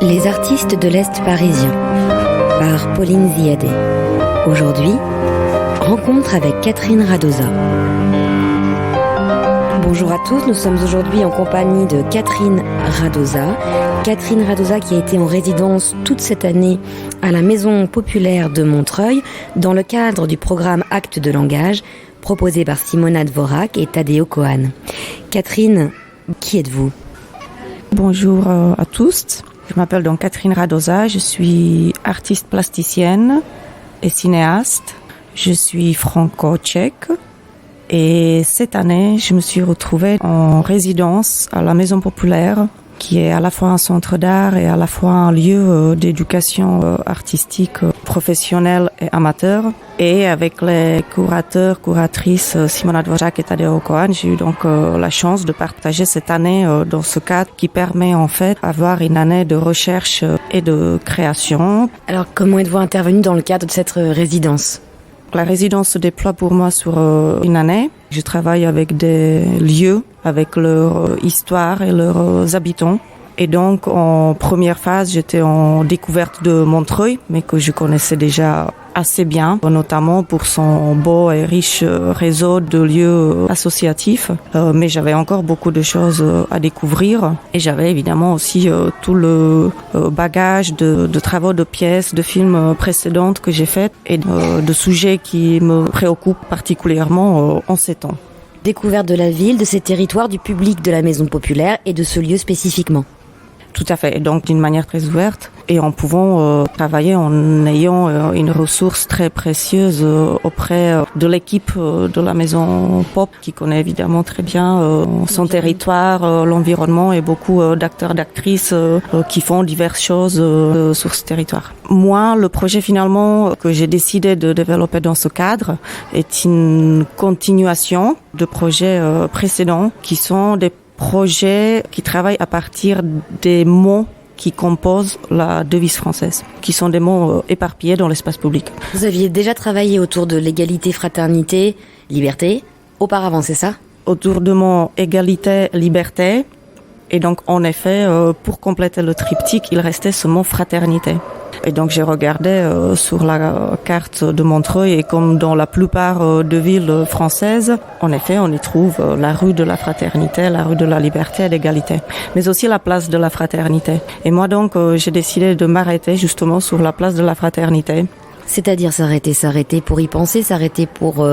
Les artistes de l'Est parisien, par Pauline Ziadé. Aujourd'hui, rencontre avec Catherine Radosa. Bonjour à tous, nous sommes aujourd'hui en compagnie de Catherine Radosa. Catherine Radosa qui a été en résidence toute cette année à la Maison populaire de Montreuil dans le cadre du programme Actes de langage proposé par Simona Dvorak et Tadeo Cohen. Catherine, qui êtes-vous ? Bonjour à tous. Je m'appelle donc Catherine Radosa, je suis artiste plasticienne et cinéaste. Je suis franco-tchèque et cette année, je me suis retrouvée en résidence à la Maison populaire, qui est à la fois un centre d'art et à la fois un lieu d'éducation artistique professionnelle et amateur. Et avec les curatrices Simona Dvorak et Tadeo Cohen, j'ai eu donc la chance de partager cette année dans ce cadre qui permet en fait d'avoir une année de recherche et de création. Alors comment êtes-vous intervenue dans le cadre de cette résidence ? La résidence se déploie pour moi sur une année. Je travaille avec des lieux, avec leur histoire et leurs habitants. Et donc, en première phase, j'étais en découverte de Montreuil, mais que je connaissais déjà assez bien, notamment pour son beau et riche réseau de lieux associatifs. Mais j'avais encore beaucoup de choses à découvrir. Et j'avais évidemment aussi tout le bagage de travaux, de pièces, de films précédentes que j'ai faits et de sujets qui me préoccupent particulièrement en ces temps. Découverte de la ville, de ses territoires, du public de la Maison populaire et de ce lieu spécifiquement. Tout à fait, et donc d'une manière très ouverte et en pouvant travailler en ayant une ressource très précieuse auprès de l'équipe de la Maison Pop qui connaît évidemment très bien son territoire, l'environnement et beaucoup d'acteurs, d'actrices qui font diverses choses sur ce territoire. Moi, le projet finalement que j'ai décidé de développer dans ce cadre est une continuation de projets précédents qui sont des projets qui travaillent à partir des mots qui composent la devise française, qui sont des mots éparpillés dans l'espace public. Vous aviez déjà travaillé autour de l'égalité, fraternité, liberté, auparavant, c'est ça ? Autour de mots égalité, liberté, et donc en effet, pour compléter le triptyque, il restait ce mot fraternité. Et donc j'ai regardé sur la carte de Montreuil et comme dans la plupart de villes françaises, en effet on y trouve la rue de la fraternité, la rue de la liberté et de l'égalité, mais aussi la place de la fraternité. Et moi donc j'ai décidé de m'arrêter justement sur la place de la fraternité. C'est-à-dire s'arrêter pour y penser, s'arrêter pour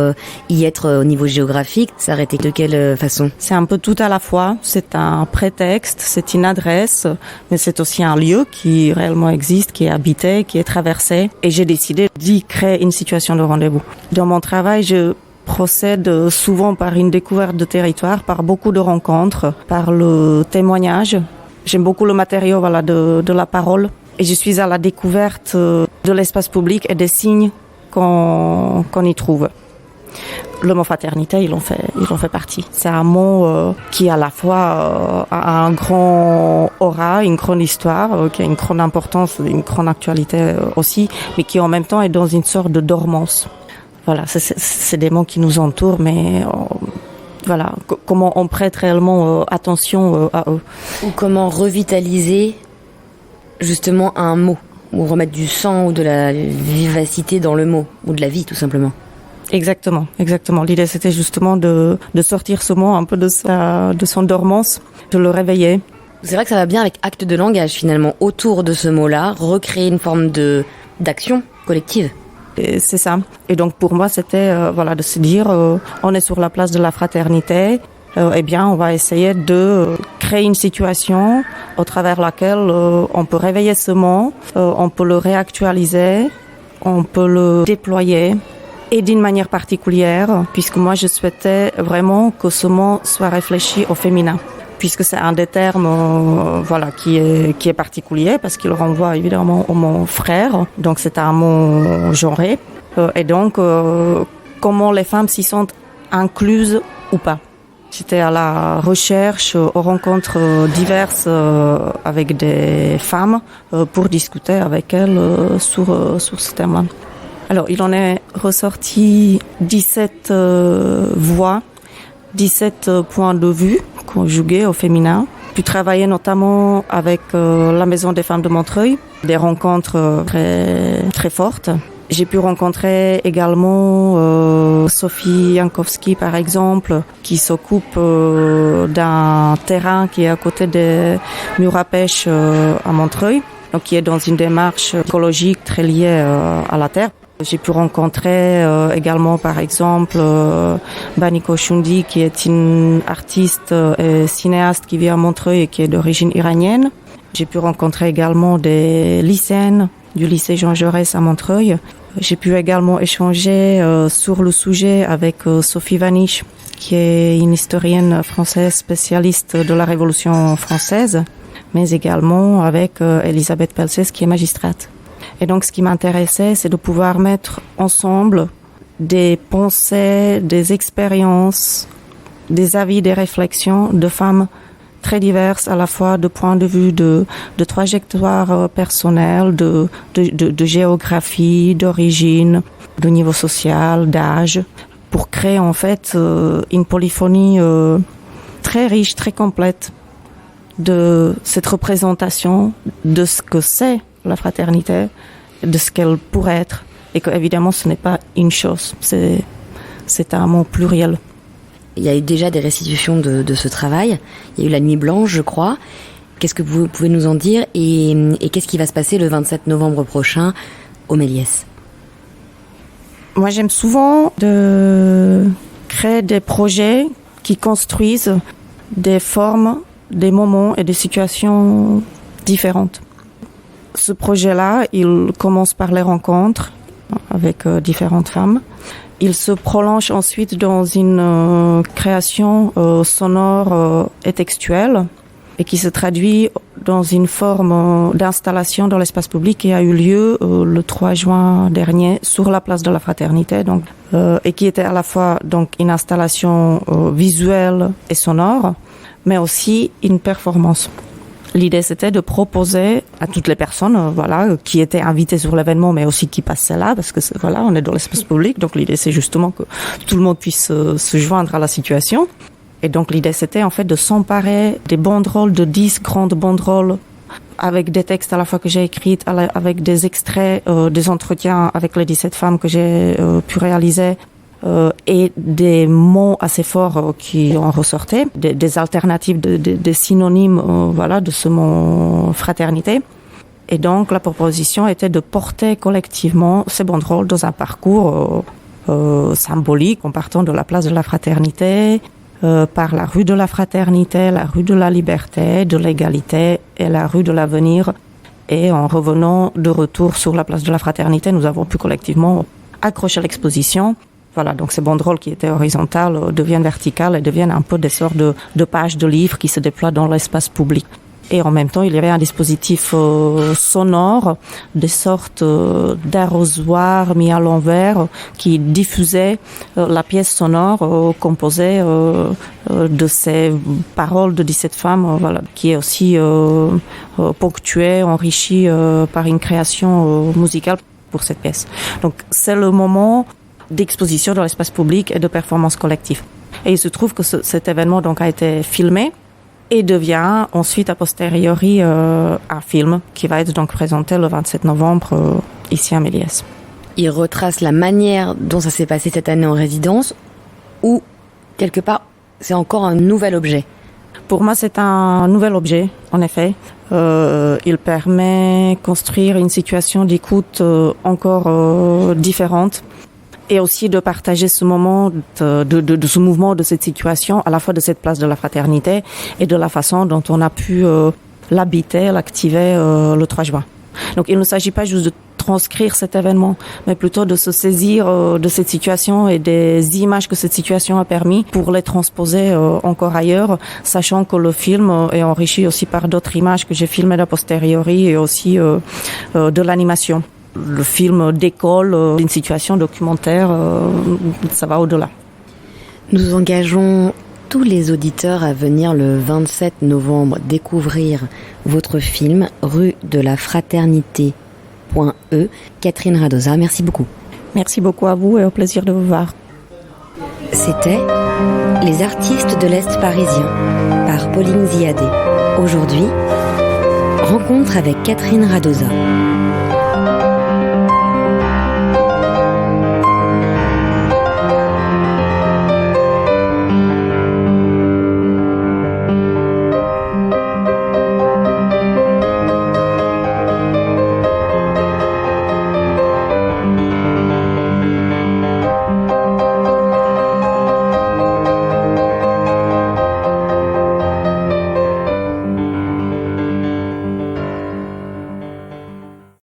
y être au niveau géographique, s'arrêter de quelle façon ? C'est un peu tout à la fois, c'est un prétexte, c'est une adresse, mais c'est aussi un lieu qui réellement existe, qui est habité, qui est traversé. Et j'ai décidé d'y créer une situation de rendez-vous. Dans mon travail, je procède souvent par une découverte de territoire, par beaucoup de rencontres, par le témoignage. J'aime beaucoup le matériau de la parole. Et je suis à la découverte de l'espace public et des signes qu'on y trouve. Le mot fraternité, il en fait partie. C'est un mot qui à la fois a un grand aura, une grande histoire, qui a une grande importance, une grande actualité aussi, mais qui en même temps est dans une sorte de dormance. Voilà, c'est des mots qui nous entourent, mais voilà, comment on prête réellement attention à eux. Ou comment revitaliser justement un mot, ou remettre du sang ou de la vivacité dans le mot, ou de la vie tout simplement. Exactement. L'idée c'était justement de sortir ce mot un peu de son dormance, de le réveiller. C'est vrai que ça va bien avec acte de langage finalement, autour de ce mot-là, recréer une forme d'action collective. Et c'est ça. Et donc pour moi c'était de se dire on est sur la place de la fraternité. Eh bien, on va essayer de créer une situation au travers laquelle on peut réveiller ce mot, on peut le réactualiser, on peut le déployer et d'une manière particulière, puisque moi je souhaitais vraiment que ce mot soit réfléchi au féminin, puisque c'est un des termes qui est particulier parce qu'il renvoie évidemment au mot frère, donc c'est un mot genré, et donc comment les femmes s'y sentent incluses ou pas. J'étais à la recherche, aux rencontres diverses avec des femmes pour discuter avec elles sur ce thème-là. Alors, il en est ressorti 17 voix, 17 points de vue conjugués au féminin. pu travailler notamment avec la Maison des femmes de Montreuil, des rencontres très, très fortes. J'ai pu rencontrer également Sophie Jankowski, par exemple, qui s'occupe d'un terrain qui est à côté des murs à pêche à Montreuil, donc qui est dans une démarche écologique très liée à la terre. J'ai pu rencontrer également, par exemple, Baniko Shundi, qui est une artiste et cinéaste qui vit à Montreuil et qui est d'origine iranienne. J'ai pu rencontrer également des lycéennes du lycée Jean Jaurès à Montreuil. J'ai pu également échanger sur le sujet avec Sophie Vanish, qui est une historienne française spécialiste de la Révolution française, mais également avec Elisabeth Pelcès, qui est magistrate. Et donc, ce qui m'intéressait, c'est de pouvoir mettre ensemble des pensées, des expériences, des avis, des réflexions de femmes très diverses, à la fois de points de vue de trajectoire personnelle, de géographie, d'origine, de niveau social, d'âge, pour créer en fait une polyphonie très riche, très complète de cette représentation de ce que c'est la fraternité, de ce qu'elle pourrait être, et qu'évidemment ce n'est pas une chose, c'est un mot pluriel. Il y a eu déjà des restitutions de ce travail, il y a eu la Nuit Blanche, je crois. Qu'est-ce que vous pouvez nous en dire, et qu'est-ce qui va se passer le 27 novembre prochain au Méliès? Moi, j'aime souvent de créer des projets qui construisent des formes, des moments et des situations différentes. Ce projet-là, il commence par les rencontres avec différentes femmes. Il se prolonge ensuite dans une création sonore et textuelle et qui se traduit dans une forme d'installation dans l'espace public qui a eu lieu le 3 juin dernier sur la place de la Fraternité, donc, et qui était à la fois donc une installation visuelle et sonore, mais aussi une performance. L'idée, c'était de proposer à toutes les personnes, qui étaient invitées sur l'événement, mais aussi qui passaient là, parce que on est dans l'espace public. Donc l'idée, c'est justement que tout le monde puisse se joindre à la situation. Et donc l'idée, c'était en fait de s'emparer des banderoles, de 10 grandes banderoles, avec des textes à la fois que j'ai écrits, avec des extraits des entretiens avec les 17 femmes que j'ai pu réaliser. Et des mots assez forts qui en ressortaient, des alternatives, des synonymes de ce mot fraternité. Et donc la proposition était de porter collectivement ces banderoles dans un parcours symbolique en partant de la place de la Fraternité, par la rue de la Fraternité, la rue de la Liberté, de l'égalité et la rue de l'avenir. Et en revenant de retour sur la place de la Fraternité, nous avons pu collectivement accrocher l'exposition. Voilà, donc ces banderoles qui étaient horizontales deviennent verticales et deviennent un peu des sortes de pages de livres qui se déploient dans l'espace public. Et en même temps, il y avait un dispositif sonore, des sortes d'arrosoirs mis à l'envers qui diffusaient la pièce sonore composée de ces paroles de 17 femmes, qui est aussi ponctuée, enrichie par une création musicale pour cette pièce. Donc c'est le moment d'exposition dans l'espace public et de performance collective. Et il se trouve que cet événement donc a été filmé et devient ensuite a posteriori un film qui va être donc présenté le 27 novembre ici à Méliès. Il retrace la manière dont ça s'est passé cette année en résidence, ou quelque part c'est encore un nouvel objet? Pour moi, c'est un nouvel objet, en effet. Il permet de construire une situation d'écoute encore différente. Et aussi de partager ce moment de ce mouvement, de cette situation, à la fois de cette place de la Fraternité et de la façon dont on a pu l'habiter, l'activer le 3 juin. Donc il ne s'agit pas juste de transcrire cet événement, mais plutôt de se saisir de cette situation et des images que cette situation a permis pour les transposer encore ailleurs, sachant que le film est enrichi aussi par d'autres images que j'ai filmées a posteriori et aussi de l'animation. Le film décolle d'une situation documentaire, ça va au-delà. Nous engageons tous les auditeurs à venir le 27 novembre découvrir votre film Rue de la Fraternité.e. Catherine Radosa, merci beaucoup. Merci beaucoup à vous et au plaisir de vous voir. C'était Les artistes de l'Est parisien par par Pauline Ziadé. Aujourd'hui, rencontre avec Catherine Radosa.